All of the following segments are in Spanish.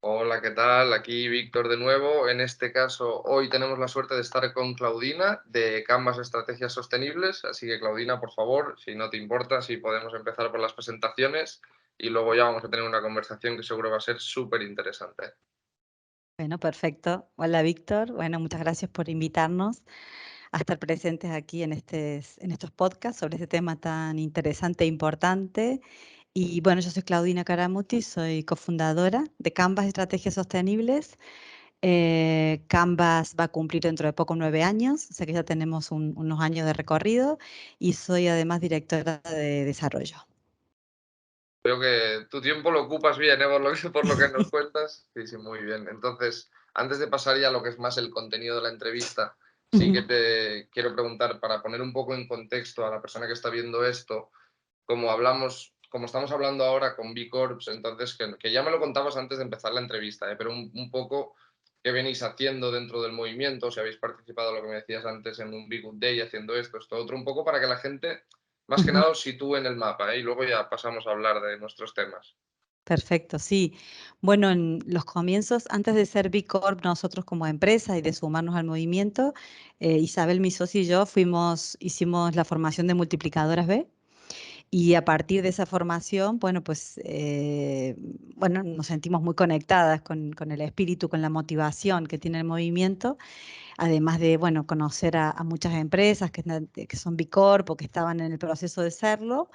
Hola, ¿qué tal? Aquí Víctor de nuevo. En este caso, hoy tenemos la suerte de estar con Claudina de Canvas Estrategias Sostenibles. Así que, Claudina, por favor, si no te importa, si podemos empezar por las presentaciones y luego ya vamos a tener una conversación que seguro va a ser súper interesante. Bueno, perfecto. Hola, Víctor. Bueno, muchas gracias por invitarnos a estar presentes aquí en estos podcasts sobre este tema tan interesante e importante. Y bueno, yo soy Claudina Caramuti, soy cofundadora de Canvas Estrategias Sostenibles. Canvas va a cumplir dentro de poco 9 años, o sea que ya tenemos unos años de recorrido y soy además directora de desarrollo. Veo que tu tiempo lo ocupas bien, ¿eh? Por lo que nos cuentas. Sí, sí, muy bien. Entonces, antes de pasar ya a lo que es más el contenido de la entrevista, sí que Ujú, te quiero preguntar, para poner un poco en contexto a la persona que está viendo esto, como estamos hablando ahora con B Corps, entonces, que ya me lo contabas antes de empezar la entrevista, pero un poco qué venís haciendo dentro del movimiento, si habéis participado, lo que me decías antes, en un Big Good Day, haciendo esto otro, un poco para que la gente, más que ujú. nada, os sitúe en el mapa, ¿eh? Y luego ya pasamos a hablar de nuestros temas. Perfecto, sí. Bueno, en los comienzos, antes de ser B Corp, nosotros como empresa y de sumarnos al movimiento, Isabel, mi socia y yo hicimos la formación de multiplicadoras B y a partir de esa formación, bueno, pues bueno, nos sentimos muy conectadas con el espíritu, con la motivación que tiene el movimiento, además de, bueno, conocer a muchas empresas que son B Corp o que estaban en el proceso de serlo.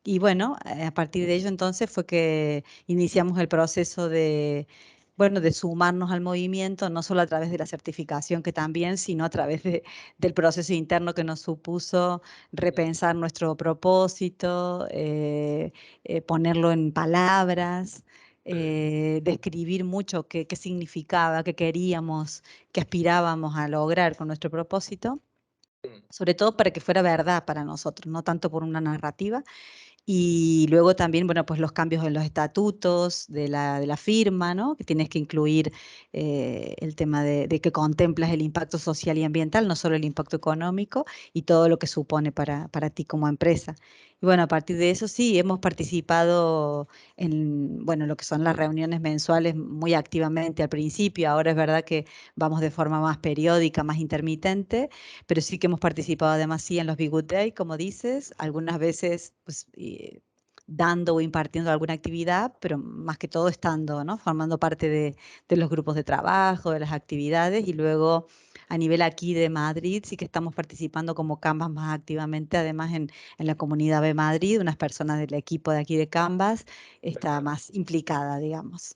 Y bueno, a partir de ello entonces fue que iniciamos el proceso de, bueno, de sumarnos al movimiento, no solo a través de la certificación que también, sino a través del proceso interno que nos supuso repensar nuestro propósito, ponerlo en palabras, describir mucho qué significaba, qué queríamos, qué aspirábamos a lograr con nuestro propósito, sobre todo para que fuera verdad para nosotros, no tanto por una narrativa. Y luego también, bueno, pues los cambios en los estatutos de la firma, ¿no? Que tienes que incluir el tema de que contemplas el impacto social y ambiental, no solo el impacto económico y todo lo que supone para ti como empresa. Y bueno, a partir de eso sí, hemos participado en, bueno, lo que son las reuniones mensuales muy activamente al principio. Ahora es verdad que vamos de forma más periódica, más intermitente, pero sí que hemos participado además sí en los Be Good Day, como dices, algunas veces pues, dando o impartiendo alguna actividad, pero más que todo estando, ¿no? Formando parte de los grupos de trabajo, de las actividades y luego a nivel aquí de Madrid sí que estamos participando como Canvas más activamente, además en la comunidad de Madrid, unas personas del equipo de aquí de Canvas está Genial. más implicada, digamos.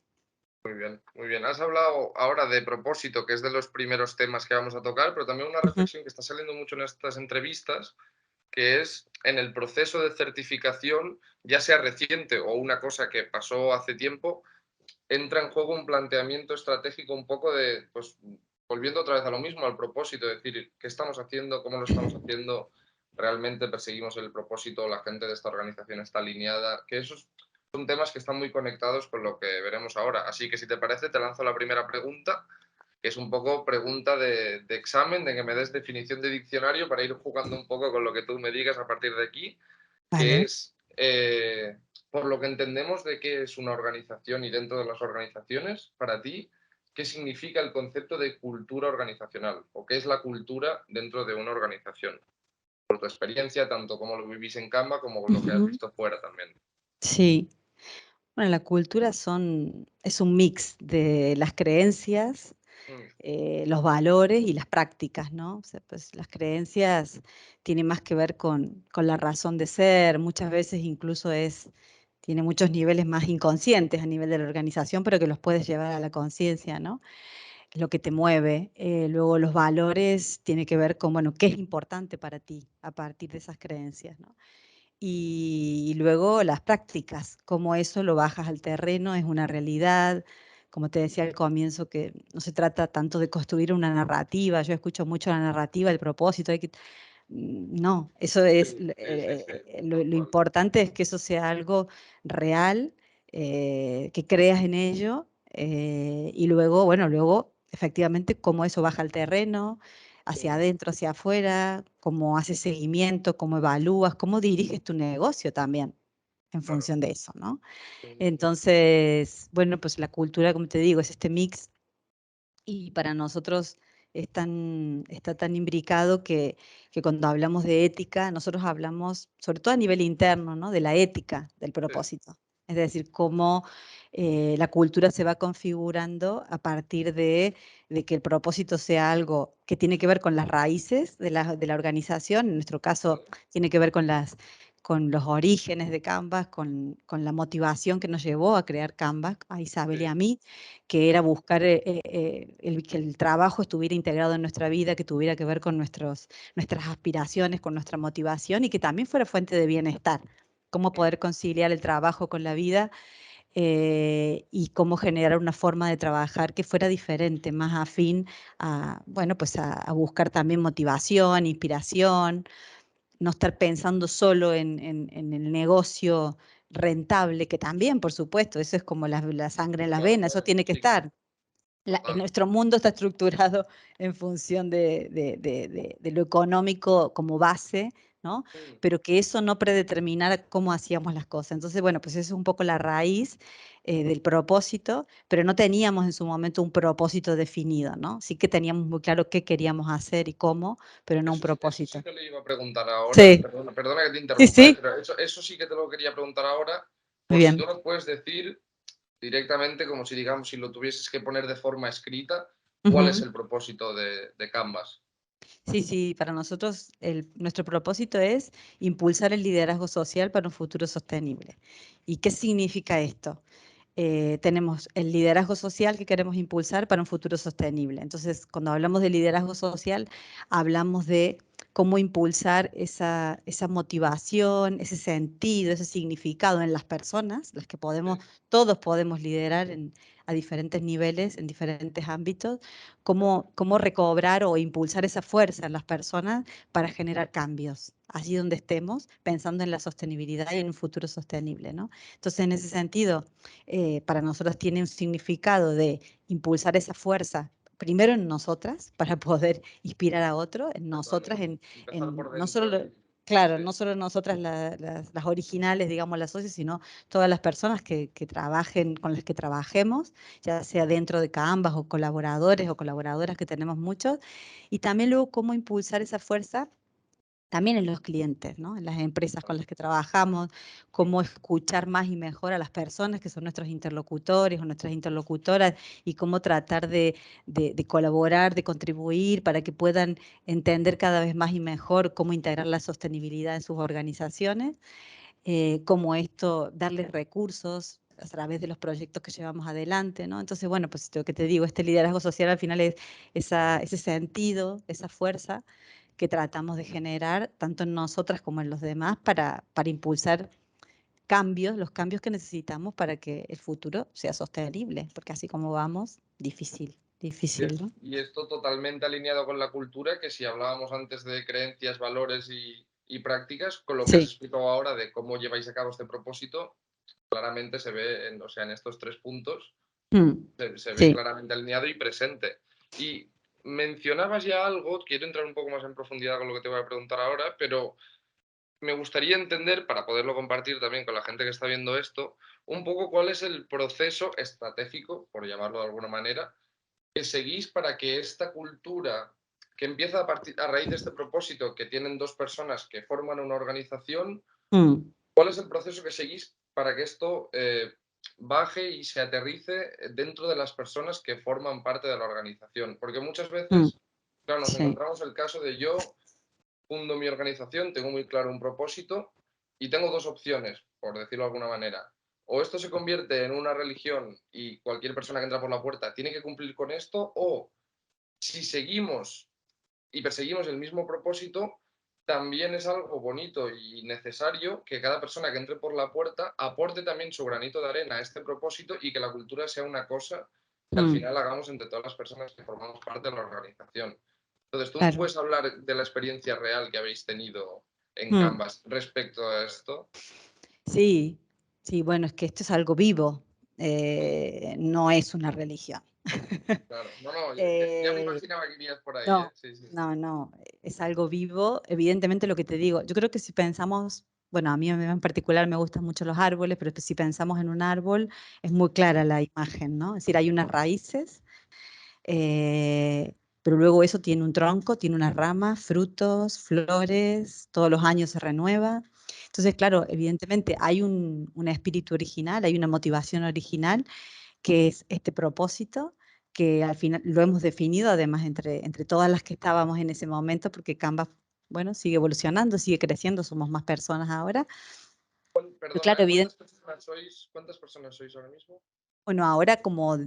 Muy bien, muy bien. Has hablado ahora de propósito, que es de los primeros temas que vamos a tocar, pero también una Ujú, reflexión que está saliendo mucho en estas entrevistas, que es en el proceso de certificación, ya sea reciente o una cosa que pasó hace tiempo, entra en juego un planteamiento estratégico un poco de, pues, volviendo otra vez a lo mismo, al propósito, es decir, ¿qué estamos haciendo? ¿Cómo lo estamos haciendo? ¿Realmente perseguimos el propósito? ¿La gente de esta organización está alineada? Que esos son temas que están muy conectados con lo que veremos ahora. Así que si te parece, te lanzo la primera pregunta, que es un poco pregunta de examen, de que me des definición de diccionario para ir jugando un poco con lo que tú me digas a partir de aquí, que vale. es, por lo que entendemos de qué es una organización y dentro de las organizaciones, para ti, ¿qué significa el concepto de cultura organizacional? ¿O qué es la cultura dentro de una organización? Por tu experiencia, tanto como lo vivís en Canva como lo que has Ujú, visto fuera también. sí. Bueno, la cultura es un mix de las creencias, Mm, los valores y las prácticas, ¿no? O sea, pues las creencias tienen más que ver con la razón de ser, muchas veces incluso tiene muchos niveles más inconscientes a nivel de la organización, pero que los puedes llevar a la conciencia, ¿no? Es lo que te mueve. Luego los valores tiene que ver con, bueno, qué es importante para ti a partir de esas creencias, ¿no? Y luego las prácticas, cómo eso lo bajas al terreno, es una realidad. Como te decía al comienzo, que no se trata tanto de construir una narrativa. Yo escucho mucho la narrativa, el propósito. No, eso es, sí, sí, sí, sí, lo tal cual. importante es que eso sea algo real, que creas en ello y luego, bueno, luego efectivamente cómo eso baja al terreno, hacia Mm, adentro, hacia afuera, cómo haces seguimiento, cómo evalúas, cómo diriges tu negocio también. en Claro. función de eso, ¿no? Sí, sí, sí. Entonces, bueno, pues la cultura, como te digo, es este mix y para nosotros está tan imbricado que cuando hablamos de ética, nosotros hablamos, sobre todo a nivel interno, ¿no? De la ética del Sí, propósito. Es decir, cómo la cultura se va configurando a partir de que el propósito sea algo que tiene que ver con las raíces de la organización, en nuestro caso vale, tiene que ver con los orígenes de Canvas, con la motivación que nos llevó a crear Canvas, a Isabel y a sí, mí, que era buscar que el trabajo estuviera integrado en nuestra vida, que tuviera que ver con nuestras aspiraciones, con nuestra motivación y que también fuera fuente de bienestar. Cómo mm, poder conciliar el trabajo con la vida y cómo generar una forma de trabajar que fuera diferente, más afín a, bueno, pues a buscar también motivación, inspiración, no estar pensando solo en el negocio rentable, que también, por supuesto, eso es como la sangre en las claro, venas, eso claro, tiene que sí, claro, estar. total. Nuestro mundo está estructurado en función de lo económico como base, ¿no? Mm. Pero que eso no predeterminara cómo hacíamos las cosas. Entonces, bueno, pues eso es un poco la raíz del propósito, pero no teníamos en su momento un propósito definido, ¿no? Sí que teníamos muy claro qué queríamos hacer y cómo, pero no un Eso sí propósito. te lo iba a preguntar ahora. Sí, Perdona, perdona que te sí, interrumpa, sí. pero eso sí que te lo quería preguntar ahora, Muy por si bien. tú nos puedes decir directamente, como si digamos, si lo tuvieses que poner de forma escrita, ¿cuál es Ujú. el propósito de Canvas? Sí, sí, para nosotros nuestro propósito es impulsar el liderazgo social para un futuro sostenible. ¿Y qué significa esto? Tenemos el liderazgo social que queremos impulsar para un futuro sostenible. Entonces, cuando hablamos de liderazgo social, hablamos de cómo impulsar esa motivación, ese sentido, ese significado en las personas, las que podemos, Sí, todos podemos liderar a diferentes niveles, en diferentes ámbitos, cómo recobrar o impulsar esa fuerza en las personas para generar cambios, allí donde estemos, pensando en la sostenibilidad y en un futuro sostenible, ¿no? Entonces, en ese sentido, para nosotros tiene un significado de impulsar esa fuerza, primero en nosotras, para poder inspirar a otros, en nosotras, totalmente. Empezar por no solo, dentro y claro, sí, no solo nosotras las originales, digamos, las socios, sino todas las personas que trabajen, con las que trabajemos, ya sea dentro de Canvas o colaboradores o colaboradoras que tenemos muchos, y también luego cómo impulsar esa fuerza también en los clientes, ¿no? En las empresas con vale, las que trabajamos, cómo escuchar más y mejor a las personas que son nuestros interlocutores o nuestras interlocutoras y cómo tratar de colaborar, de contribuir para que puedan entender cada vez más y mejor cómo integrar la sostenibilidad en sus organizaciones, cómo esto, darles recursos a través de los proyectos que llevamos adelante, ¿no? Entonces, bueno, pues lo que te digo, este liderazgo social al final es ese sentido, esa fuerza que tratamos de generar tanto en nosotras como en los demás para impulsar cambios, los cambios que necesitamos para que el futuro sea sostenible, porque así como vamos, difícil, difícil, ¿no? y esto totalmente alineado con la cultura, que si hablábamos antes de creencias, valores y prácticas, con lo que has Sí. explicado ahora de cómo lleváis a cabo este propósito, claramente se ve en, o sea, en estos tres puntos, Mm. se ve Sí. claramente alineado y presente. Y mencionabas ya algo, quiero entrar un poco más en profundidad con lo que te voy a preguntar ahora, pero me gustaría entender, para poderlo compartir también con la gente que está viendo esto, un poco cuál es el proceso estratégico, por llamarlo de alguna manera, que seguís para que esta cultura que empieza a raíz de este propósito que tienen dos personas que forman una organización, Mm. ¿cuál es el proceso que seguís para que esto baje y se aterrice dentro de las personas que forman parte de la organización? Porque muchas Mm. veces, claro, nos Sí. encontramos el caso de yo fundo mi organización, tengo muy claro un propósito y tengo dos opciones, por decirlo de alguna manera. O esto se convierte en una religión y cualquier persona que entra por la puerta tiene que cumplir con esto, o si seguimos y perseguimos el mismo propósito, también es algo bonito y necesario que cada persona que entre por la puerta aporte también su granito de arena a este propósito y que la cultura sea una cosa que al Mm. final hagamos entre todas las personas que formamos parte de la organización. Entonces, ¿tú Claro. puedes hablar de la experiencia real que habéis tenido en Mm. Canvas respecto a esto? Sí, sí, bueno, es que esto es algo vivo, no es una religión. Claro, no, no, ya me Eh, imaginaba que irías por ahí, ¿eh? no, Sí, sí, sí. no, es algo vivo. Evidentemente lo que te digo, yo creo que si pensamos, bueno, a mí en particular me gustan mucho los árboles, pero si pensamos en un árbol, es muy clara la imagen, ¿no? Es decir, hay unas raíces, pero luego eso tiene un tronco, tiene unas ramas, frutos, flores, todos los años se renueva. Entonces, claro, evidentemente hay un espíritu original, hay una motivación original, que es este propósito, que al final lo hemos definido además entre todas las que estábamos en ese momento, porque Canva, bueno, sigue evolucionando, sigue creciendo, somos más personas ahora. Pero claro, Perdona, ¿cuántas personas sois ahora mismo? bueno, ahora como,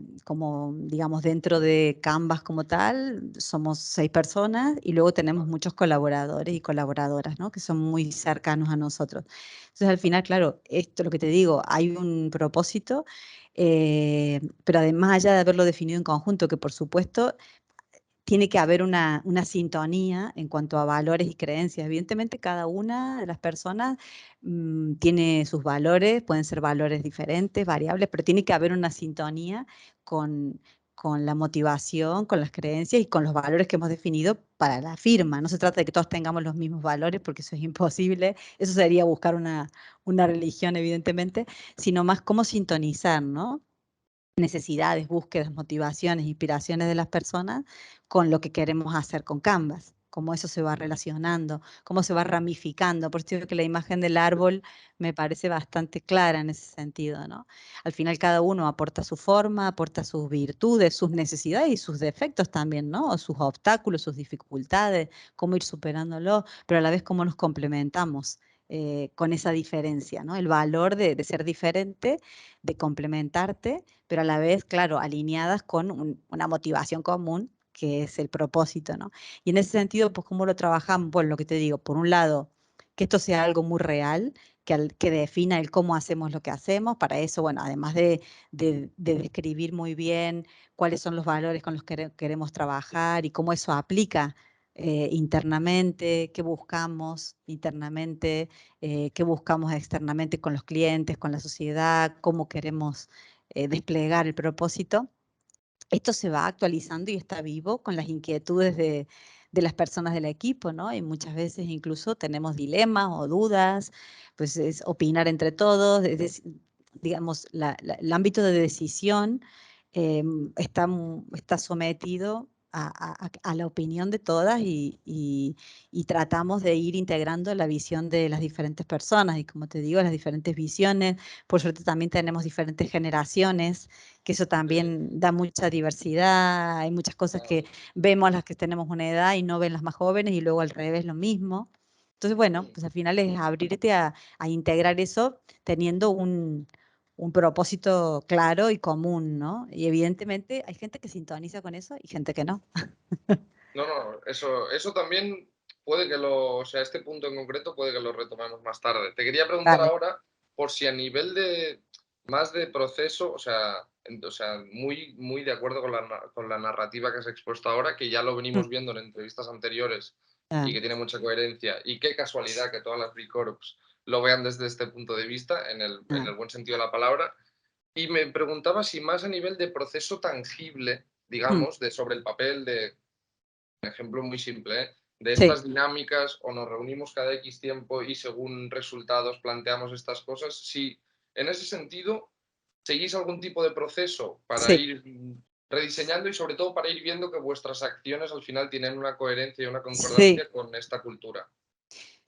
digamos, dentro de Canvas como tal, somos 6 personas y luego tenemos Vale. muchos colaboradores y colaboradoras, ¿no? Que son muy cercanos a nosotros. Entonces, al final, claro, esto, lo que te digo, hay un propósito, pero además allá de haberlo definido en conjunto, que por supuesto tiene que haber una sintonía en cuanto a valores y creencias. Evidentemente, cada una de las personas tiene sus valores, pueden ser valores diferentes, variables, pero tiene que haber una sintonía con, con la motivación, con las creencias y con los valores que hemos definido para la firma. No se trata de que todos tengamos los mismos valores, porque eso es imposible. Eso sería buscar una religión, evidentemente, sino más cómo sintonizar, ¿no? Necesidades, búsquedas, motivaciones, inspiraciones de las personas con lo que queremos hacer con Canvas, cómo eso se va relacionando, cómo se va ramificando. Por eso digo que la imagen del árbol me parece bastante clara en ese sentido, ¿no? Al final cada uno aporta su forma, aporta sus virtudes, sus necesidades y sus defectos también, ¿no? O sus obstáculos, sus dificultades, cómo ir superándolo, pero a la vez cómo nos complementamos. Con esa diferencia, ¿no? El valor de ser diferente, de complementarte, pero a la vez, claro, alineadas con una motivación común, que es el propósito, ¿no? Y en ese sentido, pues, ¿cómo lo trabajamos? Bueno, lo que te digo, por un lado, que esto sea algo muy real, que defina el cómo hacemos lo que hacemos. Para eso, bueno, además de describir muy bien cuáles son los valores con los que queremos trabajar y cómo eso aplica internamente, qué buscamos internamente, qué buscamos externamente con los clientes, con la sociedad, cómo queremos desplegar el propósito. Esto se va actualizando y está vivo con las inquietudes de las personas del equipo, ¿no? Y muchas veces incluso tenemos dilemas o dudas, pues es opinar entre todos, digamos, el ámbito de decisión está sometido a la opinión de todas y tratamos de ir integrando la visión de las diferentes personas y como te digo, las diferentes visiones. Por suerte también tenemos diferentes generaciones, que eso Sí, también da mucha diversidad. Hay muchas cosas claro. que vemos las que tenemos una edad y no ven las más jóvenes y luego al revés lo mismo. Entonces, bueno, Mm. pues al final es abrirte a integrar eso teniendo un propósito claro y común, ¿no? Y evidentemente hay gente que sintoniza con eso y gente que no. No, no, eso también o sea, este punto en concreto puede que lo retomemos más tarde. Te quería preguntar Vale. ahora por si a nivel de más de proceso, o sea, muy, muy de acuerdo con con la narrativa que has expuesto ahora, que ya lo Mm, venimos viendo en entrevistas anteriores y claro. que tiene mucha coherencia. Y qué casualidad que todas las B Corps lo vean desde este punto de vista, en Ah, el buen sentido de la palabra. Y me preguntaba si más a nivel de proceso tangible, mm, digamos, de sobre el papel de ejemplo muy simple, ¿eh? De sí, estas dinámicas o nos reunimos cada X tiempo y según resultados planteamos estas cosas, si en ese sentido seguís algún tipo de proceso para sí, ir rediseñando y sobre todo para ir viendo que vuestras acciones al final tienen una coherencia y una sí. concordancia con esta cultura.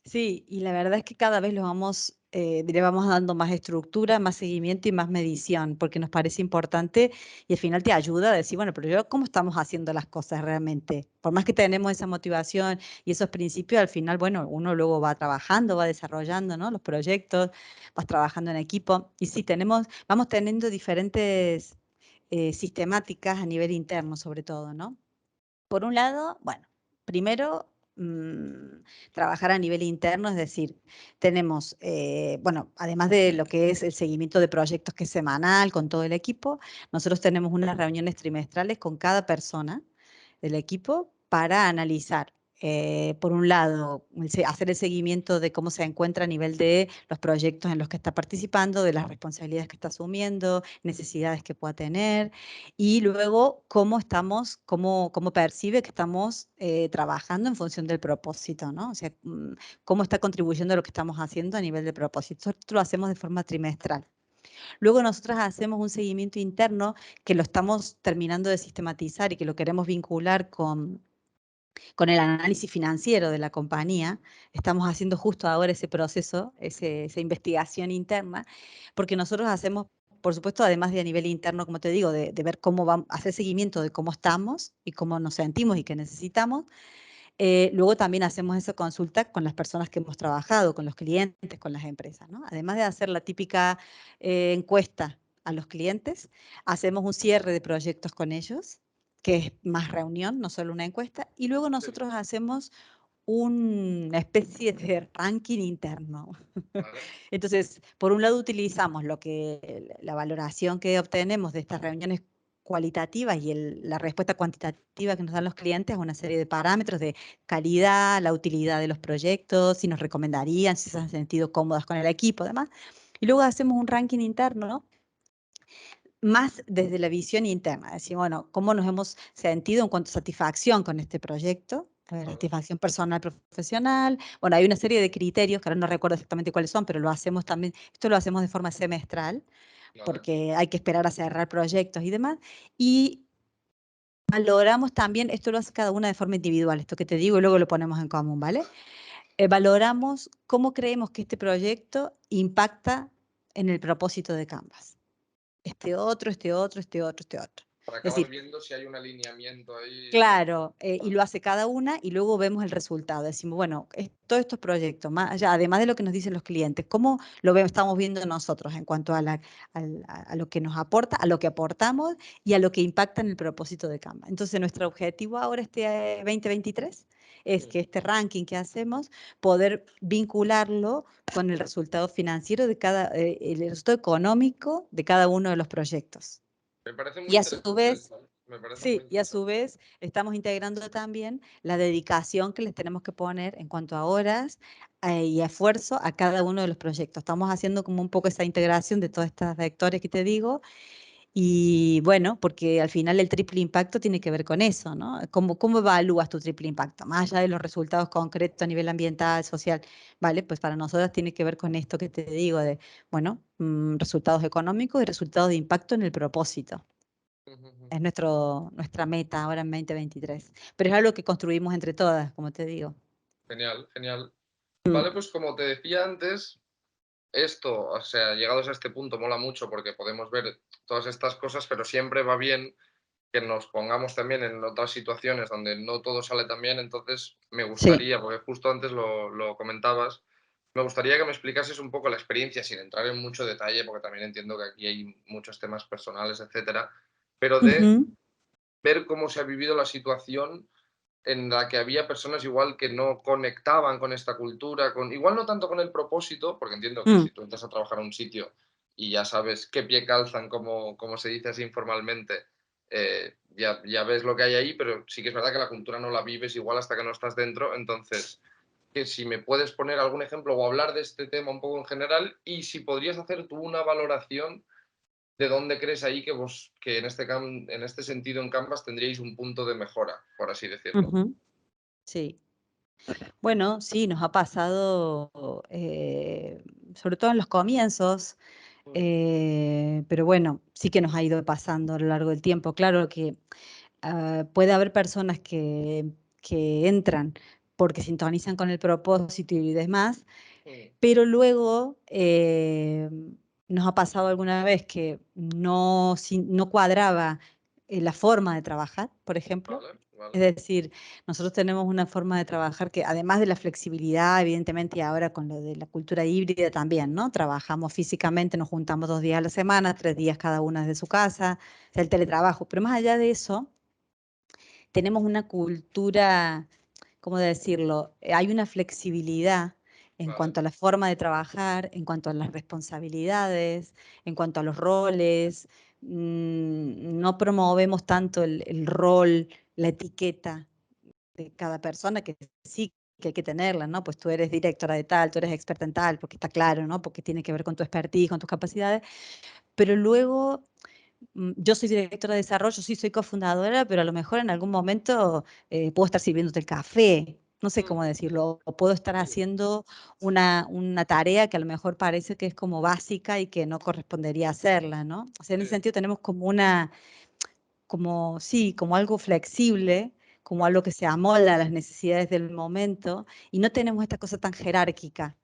Sí, y la verdad es que cada vez le vamos dando más estructura, más seguimiento y más medición, porque nos parece importante y al final te ayuda a decir, bueno, pero yo, ¿cómo estamos haciendo las cosas realmente? Por más que tenemos esa motivación y esos principios, al final, bueno, uno luego va trabajando, va desarrollando, ¿no? Los proyectos, vas trabajando en equipo. Y sí, vamos teniendo diferentes sistemáticas a nivel interno, sobre todo, ¿no? Por un lado, bueno, primero trabajar a nivel interno, es decir, tenemos, bueno, además de lo que es el seguimiento de proyectos que es semanal con todo el equipo, nosotros tenemos unas reuniones trimestrales con cada persona del equipo para analizar. por un lado, hacer el seguimiento de cómo se encuentra a nivel de los proyectos en los que está participando, de las responsabilidades que está asumiendo, necesidades que pueda tener, y luego cómo estamos, cómo percibe que estamos trabajando en función del propósito, ¿no? O sea, cómo está contribuyendo a lo que estamos haciendo a nivel de propósito. Esto lo hacemos de forma trimestral. Luego nosotros hacemos un seguimiento interno que lo estamos terminando de sistematizar y que lo queremos vincular con el análisis financiero de la compañía. Estamos haciendo justo ahora ese proceso, esa investigación interna, porque nosotros hacemos, por supuesto, además de a nivel interno, como te digo, de ver cómo vamos, hacer seguimiento de cómo estamos y cómo nos sentimos y qué necesitamos. Luego también hacemos esa consulta con las personas que hemos trabajado, con los clientes, con las empresas, ¿no? Además de hacer la típica encuesta a los clientes, hacemos un cierre de proyectos con ellos, que es más reunión, no solo una encuesta, y luego Sí, nosotros hacemos una especie de ranking interno. vale, Entonces, por un lado utilizamos la valoración que obtenemos de estas reuniones cualitativas y la respuesta cuantitativa que nos dan los clientes a una serie de parámetros de calidad, la utilidad de los proyectos, si nos recomendarían, si se han sentido cómodas con el equipo, demás. Y luego hacemos un ranking interno, ¿no? Más desde la visión interna, decir, bueno, cómo nos hemos sentido en cuanto a satisfacción con este proyecto, vale, satisfacción personal, profesional. Bueno, hay una serie de criterios que ahora no recuerdo exactamente cuáles son, pero lo hacemos también, esto lo hacemos de forma semestral, vale. porque hay que esperar a cerrar proyectos y demás. Y valoramos también, esto lo hace cada una de forma individual, esto que te digo, y luego lo ponemos en común, ¿vale? Valoramos cómo creemos que este proyecto impacta en el propósito de Canvas. Este otro, este otro, este otro, este otro. Para Es acabar decir, viendo si hay un alineamiento ahí. claro, y Vale. lo hace cada una y luego vemos el resultado. Decimos, bueno, todos estos proyectos, más allá, además de lo que nos dicen los clientes, ¿cómo lo vemos, estamos viendo nosotros en cuanto a lo que nos aporta, a lo que aportamos y a lo que impacta en el propósito de Canva? Entonces, nuestro objetivo ahora, este 2023, es Sí. que este ranking que hacemos, poder vincularlo con el resultado financiero el resultado económico de cada uno de los proyectos. Me parece muy Y a su interesante vez, esto, ¿eh? Me parece muy sí, y a su interesante. vez estamos integrando también la dedicación que les tenemos que poner en cuanto a horas y esfuerzo a cada uno de los proyectos. Estamos haciendo como un poco esa integración de todos estos vectores que te digo y bueno, porque al final el triple impacto tiene que ver con eso, ¿no? ¿Cómo evalúas tu triple impacto? Más allá de los resultados concretos a nivel ambiental, social, ¿vale? Pues para nosotros tiene que ver con esto que te digo de, bueno, resultados económicos y resultados de impacto en el propósito. Es nuestra meta ahora en 2023. Pero es algo que construimos entre todas, como te digo. Genial, genial. Mm, Vale, pues como te decía antes, esto, o sea, llegados a este punto, mola mucho porque podemos ver todas estas cosas, pero siempre va bien que nos pongamos también en otras situaciones donde no todo sale tan bien. Entonces, me sí. gustaría, porque justo antes lo comentabas, me gustaría que me explicases un poco la experiencia, sin entrar en mucho detalle, porque también entiendo que aquí hay muchos temas personales, etcétera, pero de Ujú, ver cómo se ha vivido la situación en la que había personas igual que no conectaban con esta cultura, igual no tanto con el propósito, porque entiendo que mm, si tú entras a trabajar a un sitio y ya sabes qué pie calzan, como se dice así informalmente, ya ves lo que hay ahí, pero sí que es verdad que la cultura no la vives igual hasta que no estás dentro. Entonces, que si me puedes poner algún ejemplo o hablar de este tema un poco en general, y si podrías hacer tú una valoración de dónde crees ahí que en este sentido en Canvas tendríais un punto de mejora, por así decirlo. ujú, sí. Bueno, sí, nos ha pasado, sobre todo en los comienzos, Mm, pero bueno, sí que nos ha ido pasando a lo largo del tiempo. Claro que puede haber personas que entran porque sintonizan con el propósito y demás, mm, pero luego nos ha pasado alguna vez que no cuadraba la forma de trabajar, por ejemplo. vale, vale. Es decir, nosotros tenemos una forma de trabajar que además de la flexibilidad, evidentemente, y ahora con lo de la cultura híbrida también, ¿no? Trabajamos físicamente, nos juntamos 2 días a la semana, 3 días cada una desde su casa, o sea, el teletrabajo. Pero más allá de eso, tenemos una cultura, ¿cómo decirlo? Hay una flexibilidad en Vale. cuanto a la forma de trabajar, en cuanto a las responsabilidades, en cuanto a los roles. No promovemos tanto el rol, la etiqueta. de cada persona, que sí que hay que tenerla, ¿no? Pues tú eres directora de tal, tú eres experta en tal, porque está claro, ¿no? Porque tiene que ver con tu expertise, con tus capacidades, pero luego yo soy directora de desarrollo, sí soy cofundadora, pero a lo mejor en algún momento puedo estar sirviéndote el café, no sé cómo decirlo, o puedo estar haciendo una tarea que a lo mejor parece que es como básica y que no correspondería hacerla, ¿no? O sea, en ese Sí, sentido tenemos como como, sí, como algo flexible, como vale, algo que se amolda a las necesidades del momento, y no tenemos esta cosa tan jerárquica.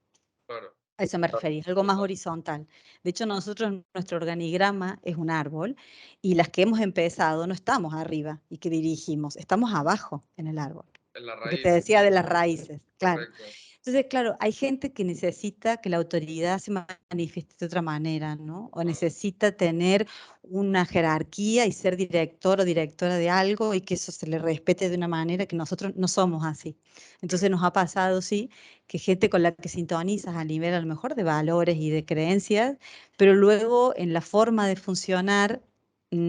claro, A eso me claro, refería, algo más total, horizontal. De hecho, nosotros, nuestro organigrama es un árbol y las que hemos empezado no estamos arriba y que dirigimos, estamos abajo en el árbol. en la Lo que te raíz, decía de las raíces, claro. correcto. Entonces, claro, hay gente que necesita que la autoridad se manifieste de otra manera, ¿no? O Vale, necesita tener una jerarquía y ser director o directora de algo y que eso se le respete de una manera que nosotros no somos así. sí, Entonces nos ha pasado, sí, que gente con la que sintonizas a nivel a lo mejor de valores y de creencias, pero luego en la forma de funcionar,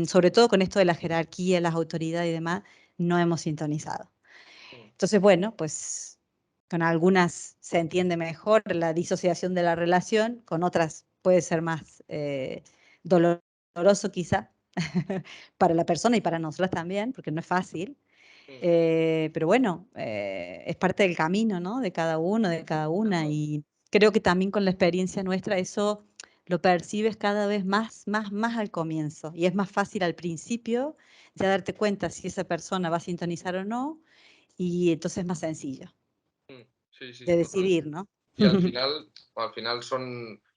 sobre todo con esto de la jerarquía, las autoridades y demás, no hemos sintonizado. mm, Entonces, bueno, pues con algunas se entiende mejor la disociación de la relación, con otras puede ser más doloroso quizá para la persona y para nosotras también, porque no es fácil. mm, Pero bueno, es parte del camino, ¿no? De cada uno, de cada una. total, Y creo que también con la experiencia nuestra eso lo percibes cada vez más al comienzo. Y es más fácil al principio ya darte cuenta si esa persona va a sintonizar o no. Y entonces es más sencillo mm, sí, sí, de total. decidir, ¿no? Y al final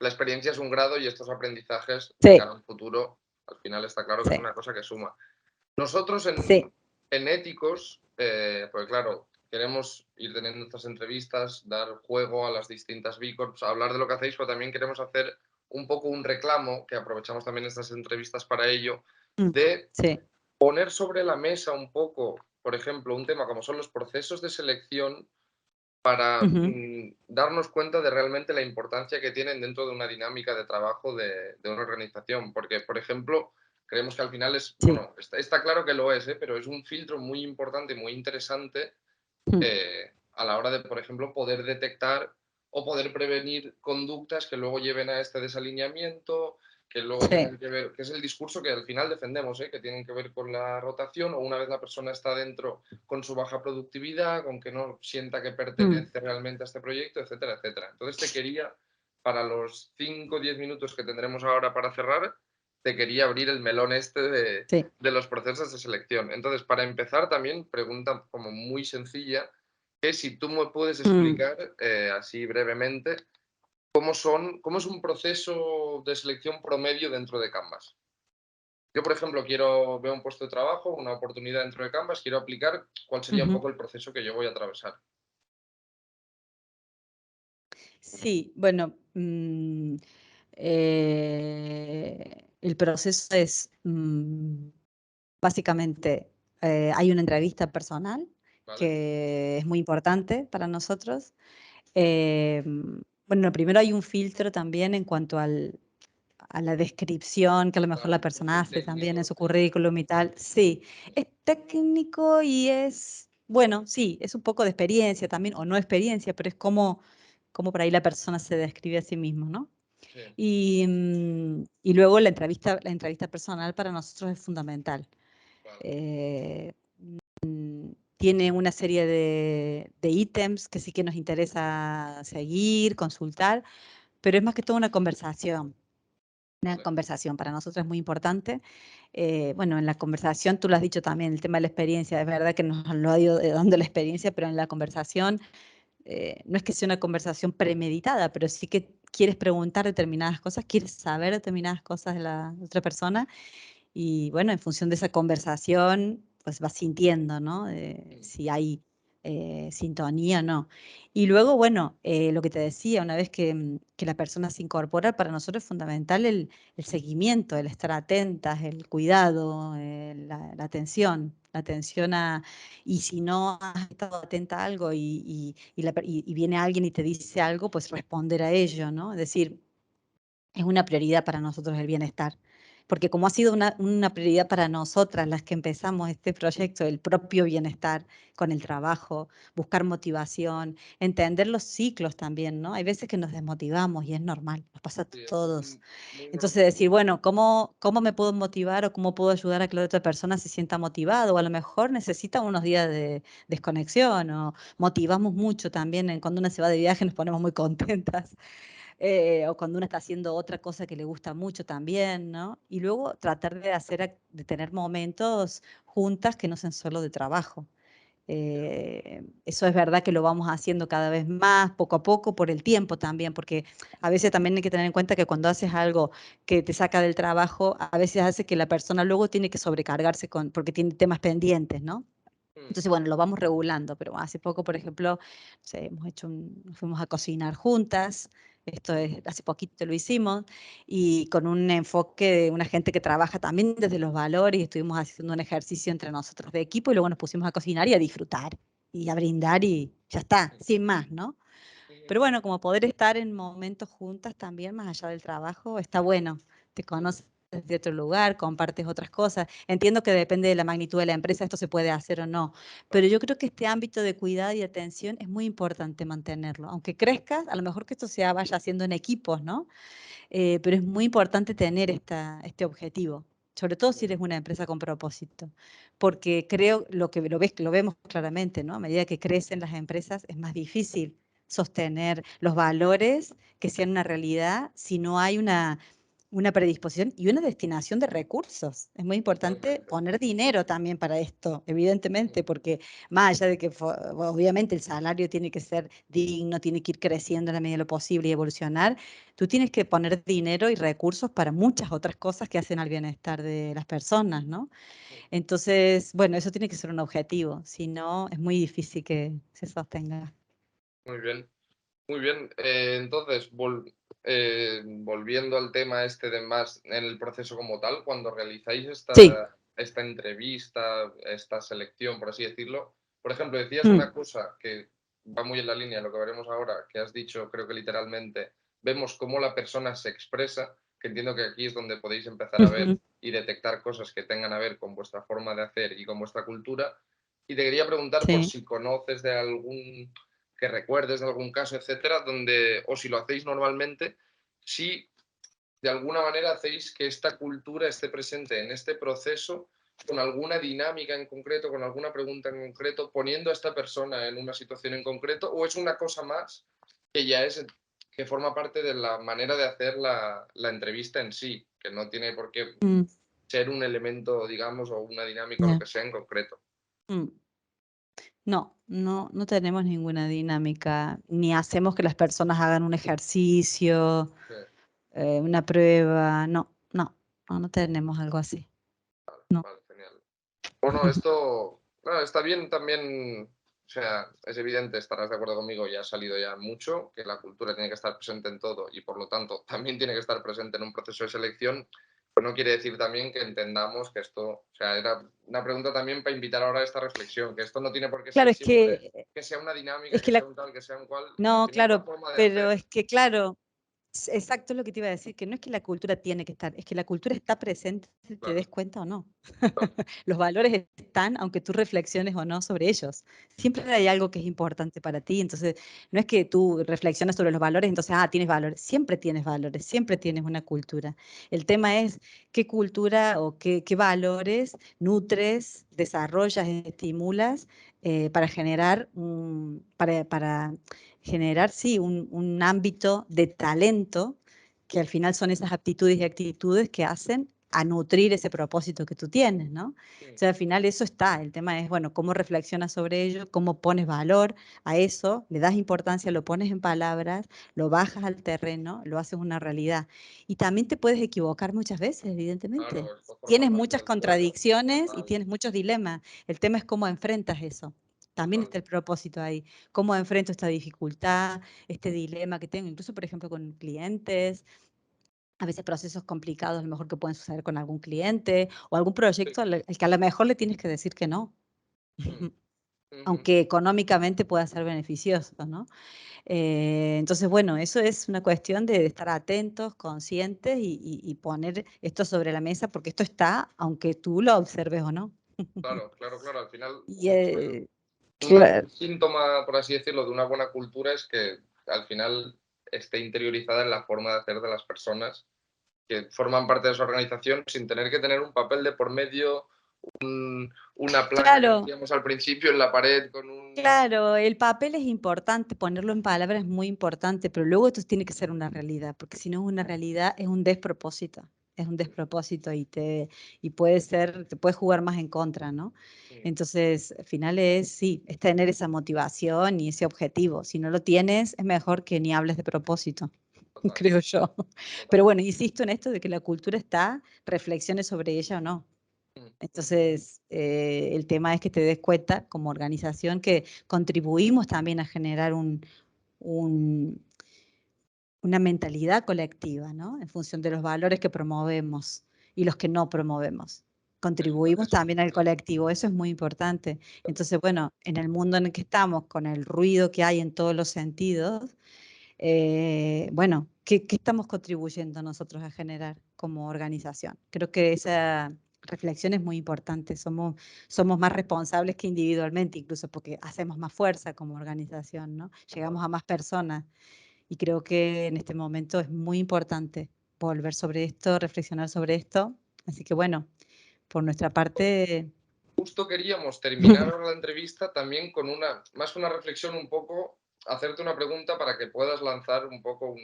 la experiencia es un grado y estos aprendizajes de Sí, cara al futuro, al final está claro que es sí, una cosa que suma. Nosotros sí. en éticos, pues claro, queremos ir teniendo estas entrevistas, dar juego a las distintas B Corps, hablar de lo que hacéis, pero también queremos hacer un poco un reclamo, que aprovechamos también estas entrevistas para ello, Mm, de sí. poner sobre la mesa un poco, por ejemplo, un tema como son los procesos de selección para Ujú, darnos cuenta de realmente la importancia que tienen dentro de una dinámica de trabajo de una organización. Porque, por ejemplo, creemos que al final es, sí. bueno, está claro que lo es, ¿eh? Pero es un filtro muy importante y muy interesante Mm, a la hora de, por ejemplo, poder detectar o poder prevenir conductas que luego lleven a este desalineamiento, que luego sí. tengan que ver, que es el discurso que al final defendemos, que tienen que ver con la rotación o una vez la persona está dentro con su baja productividad, con que no sienta que Mm, pertenece realmente a este proyecto, etcétera, etcétera. Entonces te quería, para los 5 o 10 minutos que tendremos ahora para cerrar, te quería abrir el melón este sí. de los procesos de selección. Entonces, para empezar, también pregunta como muy sencilla, que si tú me puedes Mm, explicar así brevemente cómo es un proceso de selección promedio dentro de Canvas. Yo, por ejemplo, veo un puesto de trabajo, una oportunidad dentro de Canvas, quiero aplicar, ¿cuál sería un ujú. poco el proceso que yo voy a atravesar? Sí, bueno, el proceso es básicamente, hay una entrevista personal ¿Vale? que es muy importante para nosotros. Bueno, primero hay un filtro también en cuanto a la descripción que a lo mejor Vale, la un persona perfil hace también en técnico, su sí. currículum y tal. Sí, es técnico y es, bueno, sí, es un poco de experiencia también, o no experiencia, pero es como por ahí la persona se describe a sí mismo, ¿no? Sí, Y luego la entrevista personal para nosotros es fundamental. vale, Eh, Tiene una serie de ítems que sí que nos interesa seguir, consultar, pero es más que todo una conversación. Una vale. conversación para nosotros es muy importante. Bueno, en la conversación, tú lo has dicho también, el tema de la experiencia, es verdad que nos lo ha ido dando la experiencia, pero en la conversación no es que sea una conversación premeditada, pero sí que quieres preguntar determinadas cosas, quieres saber determinadas cosas de la otra persona y bueno, en función de esa conversación, pues vas sintiendo, ¿no? Mm, Si hay sintonía o no. Y luego, bueno, lo que te decía, una vez que la persona se incorpora, para nosotros es fundamental el seguimiento, el estar atentas, el cuidado, la atención a, y si no has estado atenta a algo y viene alguien y te dice algo, pues responder a ello, ¿no? Es decir, es una prioridad para nosotros el bienestar. porque como ha sido una prioridad para nosotras las que empezamos este proyecto, el propio bienestar con el trabajo, buscar motivación, entender los ciclos también, ¿no? Hay veces que nos desmotivamos y es normal, nos pasa a Sí, eso es todos. muy Entonces normal. decir, bueno, ¿cómo me puedo motivar o cómo puedo ayudar a que la otra persona se sienta motivado? O a lo mejor necesita unos días de desconexión o motivamos mucho también cuando uno se va de viaje nos ponemos muy contentas o cuando uno está haciendo otra cosa que le gusta mucho también, ¿no? Y luego tratar de de tener momentos juntas que no sean solo de trabajo. Ya. Eso es verdad que lo vamos haciendo cada vez más, poco a poco, por el tiempo también, porque a veces también hay que tener en cuenta que cuando haces algo que te saca del trabajo, a veces hace que la persona luego tiene que sobrecargarse porque tiene temas pendientes, ¿no? Mm, Entonces, bueno, lo vamos regulando, pero hace poco, por ejemplo, no sé, nos fuimos a cocinar juntas, esto mm, es, hace poquito lo hicimos, y con un enfoque de una gente que trabaja también desde los valores, y estuvimos haciendo un ejercicio entre nosotros de equipo, y luego nos pusimos a cocinar y a disfrutar, y a brindar, y ya está, mm, sin más, ¿no? mm, Pero bueno, como poder estar en momentos juntas también, más allá del trabajo, está bueno. Te mm, conoces de otro lugar, compartes otras cosas. Entiendo que depende de la magnitud de la empresa, esto se puede hacer o no, pero claro. yo creo que este ámbito de cuidado y atención es muy importante mantenerlo. Aunque crezcas, a lo mejor que esto se vaya haciendo en equipos, ¿no? Pero es muy importante tener este objetivo, sobre todo si Mm, eres una empresa con propósito, porque creo lo vemos claramente, ¿no? A medida que crecen las empresas es más difícil sostener los valores que sean una realidad si no hay una predisposición y una destinación de recursos. Es muy importante totalmente. poner dinero también para esto, evidentemente, Mm, porque más allá de que obviamente el salario tiene que ser digno, tiene que ir creciendo en la medida de lo posible y evolucionar, tú tienes que poner dinero y recursos para muchas otras cosas que hacen al bienestar de las personas, ¿no? mm. Entonces, bueno, eso tiene que ser un objetivo, si no, es muy difícil que se sostenga. Muy bien. Muy bien, entonces, volviendo al tema este de más en el proceso como tal, cuando realizáis Sí. esta entrevista, esta selección, por así decirlo, por ejemplo, decías Mm, una cosa que va muy en la línea de lo que veremos ahora, que has dicho, creo que literalmente, vemos cómo la persona se expresa, que entiendo que aquí es donde podéis empezar a ver ujú, y detectar cosas que tengan a ver con vuestra forma de hacer y con vuestra cultura. Y te quería preguntar por sí. si conoces de algún que recuerdes de algún caso, etcétera, donde, o si lo hacéis normalmente, si de alguna manera hacéis que esta cultura esté presente en este proceso con alguna dinámica en concreto, con alguna pregunta en concreto, poniendo a esta persona en una situación en concreto, o es una cosa más que ya es, que forma parte de la manera de hacer la entrevista en sí, que no tiene por qué Mm, ser un elemento, digamos, o una dinámica o lo ya. que sea en concreto. Mm. No, no tenemos ninguna dinámica, ni hacemos que las personas hagan un ejercicio, Sí. una prueba, no tenemos algo así, no. Vale, genial. Bueno, esto bueno, está bien también, o sea, es evidente, estarás de acuerdo conmigo, ya ha salido ya mucho, que la cultura tiene que estar presente en todo y por lo tanto también tiene que estar presente en un proceso de selección, pero no quiere decir también que entendamos que esto, o sea, era una pregunta también para invitar ahora a esta reflexión, que esto no tiene por qué Claro, ser siempre que sea una dinámica, es que que sea un tal, que sea un cual, al no, final es la claro, forma de pero hacer. es que claro, exacto lo que te iba a decir, que no es que la cultura tiene que estar, es que la cultura está presente, si te Claro, des cuenta o no. claro. Los valores están, aunque tú reflexiones o no sobre ellos. Siempre hay algo que es importante para ti, entonces no es que tú reflexiones sobre los valores, entonces, tienes valores, siempre tienes una cultura. El tema es qué cultura o qué valores nutres, desarrollas, estimulas para generar, para generar, sí, un ámbito de talento, que al final son esas aptitudes y actitudes que hacen a nutrir ese propósito que tú tienes, ¿no? O Mm, sea, al final eso está, el tema es, bueno, cómo reflexionas sobre ello, cómo pones valor a eso, le das importancia, lo pones en palabras, lo bajas al terreno, lo haces una realidad. Y también te puedes equivocar muchas veces, evidentemente. claro, esto forma Tienes parte muchas del juego, contradicciones y total, tienes muchos dilemas. El tema es cómo enfrentas eso. También total. está el propósito ahí. ¿Cómo enfrento esta dificultad, este dilema que tengo, incluso, por ejemplo, con clientes? A veces procesos complicados, a lo mejor que pueden suceder con algún cliente o algún Sí. proyecto al que a lo mejor le tienes que decir que no. Mm. Ujú. aunque económicamente pueda ser beneficioso, ¿no? Entonces, bueno, eso es una cuestión de estar atentos, conscientes y poner esto sobre la mesa, porque esto está, aunque tú lo observes o no. Claro, claro, claro. Al final, Y, un claro, síntoma, por así decirlo, de una buena cultura es que al final esté interiorizada en la forma de hacer de las personas que forman parte de su organización sin tener que tener un papel de por medio, una placa que claro, decíamos al principio en la pared con un... claro, el papel es importante, ponerlo en palabras es muy importante, pero luego esto tiene que ser una realidad, porque si no es una realidad, es un despropósito. Es un despropósito y puede ser, te puede jugar más en contra, ¿no? Entonces, al final es, sí, es tener esa motivación y ese objetivo. Si no lo tienes, es mejor que ni hables de propósito, Total, creo yo. Pero total. bueno, insisto en esto de que la cultura está, reflexiones sobre ella o no. Entonces, el tema es que te des cuenta como organización que contribuimos también a generar un- una mentalidad colectiva, ¿no? En función de los valores que promovemos y los que no promovemos. Contribuimos Eso también al colectivo, eso es muy importante. Entonces, bueno, en el mundo en el que estamos, con el ruido que hay en todos los sentidos, bueno, ¿qué estamos contribuyendo nosotros a generar como organización? Creo que esa reflexión es muy importante. Somos más responsables que individualmente, incluso porque hacemos más fuerza como organización, ¿no? Llegamos a más personas y creo que en este momento es muy importante volver sobre esto, reflexionar sobre esto. Así que bueno, por nuestra parte, justo queríamos terminar ahora la entrevista también con una, más que una reflexión, un poco, hacerte una pregunta para que puedas lanzar un poco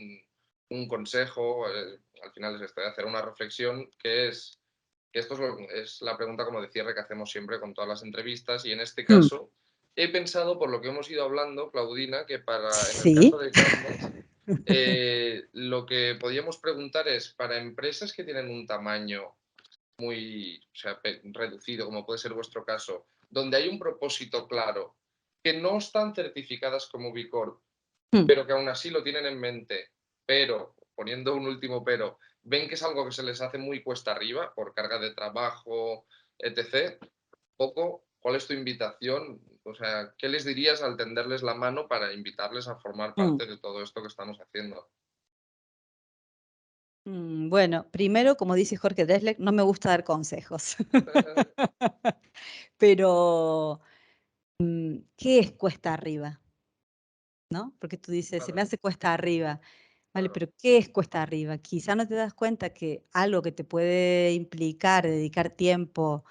un consejo. Al final es esto, de hacer una reflexión que esto es la pregunta como de cierre que hacemos siempre con todas las entrevistas y en este caso he pensado, por lo que hemos ido hablando, Claudina, que en el sí. caso de Canvas, lo que podíamos preguntar es, para empresas que tienen un tamaño muy, o sea, reducido, como puede ser vuestro caso, donde hay un propósito claro, que no están certificadas como B Corp, pero que aún así lo tienen en mente, pero, poniendo un último pero, ven que es algo que se les hace muy cuesta arriba por carga de trabajo, etc. Poco, ¿cuál es tu invitación? O sea, ¿qué les dirías al tenderles la mano para invitarles a formar parte de todo esto que estamos haciendo? Bueno, primero, como dice Jorge Drexler, no me gusta dar consejos. Pero, ¿qué es cuesta arriba? ¿No? Porque tú dices, se me Claro, hace cuesta arriba. Vale, claro. pero ¿qué es cuesta arriba? Quizá no te das cuenta que algo que te puede implicar dedicar tiempo,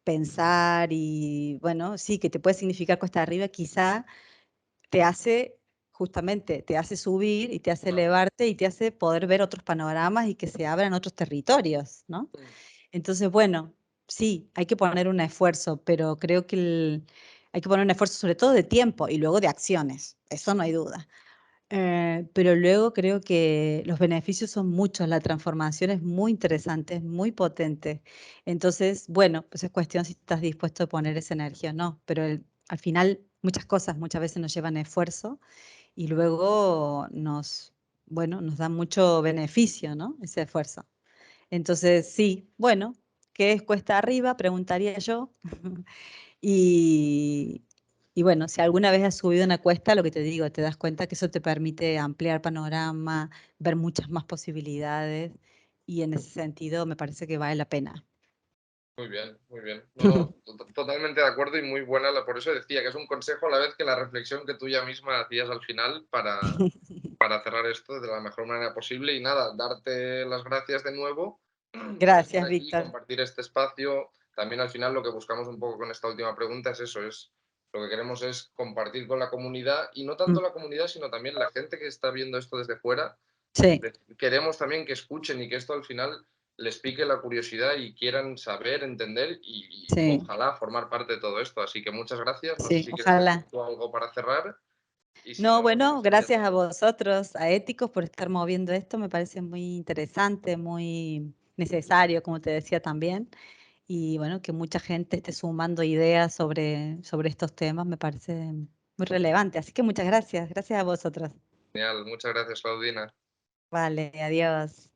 pensar y, bueno, sí, que te puede significar cuesta arriba, quizá te hace, justamente, te hace subir y te hace Claro. elevarte y te hace poder ver otros panoramas y que se abran otros territorios, ¿no? Entonces, bueno, sí, hay que poner un esfuerzo, pero creo que hay que poner un esfuerzo sobre todo de tiempo y luego de acciones, eso no hay duda. Pero luego creo que los beneficios son muchos, la transformación es muy interesante, es muy potente. Entonces, bueno, pues es cuestión si estás dispuesto a poner esa energía o no, pero al final muchas cosas muchas veces nos llevan esfuerzo y luego bueno, nos da mucho beneficio, ¿no? Ese esfuerzo. Entonces, sí, bueno, ¿qué es cuesta arriba? Preguntaría yo. Y, y bueno, si alguna vez has subido una cuesta, lo que te digo, te das cuenta que eso te permite ampliar panorama, ver muchas más posibilidades y en ese sentido me parece que vale la pena. Muy bien, muy bien. No, no, totalmente de acuerdo y muy buena. Por eso decía que es un consejo a la vez que la reflexión que tú ya misma hacías al final para cerrar esto de la mejor manera posible. Y nada, darte las gracias de nuevo por estar Gracias, aquí, Víctor. compartir este espacio. También al final lo que buscamos un poco con esta última pregunta es eso, es lo que queremos es compartir con la comunidad y no tanto Mm, la comunidad, sino también la gente que está viendo esto desde fuera. sí, Queremos también que escuchen y que esto al final les pique la curiosidad y quieran saber, entender y sí, ojalá formar parte de todo esto. Así que muchas gracias. No sé sí, si quieres decir ojalá. tú algo para cerrar y si No, no, bueno, pues sería gracias a todo. vosotros, a Éticos, por estar moviendo esto. Me parece muy interesante, muy necesario, como te decía también. Y bueno, que mucha gente esté sumando ideas sobre estos temas me parece muy relevante. Así que muchas gracias. Gracias a vosotros. Genial, muchas gracias, Claudina. Vale, adiós.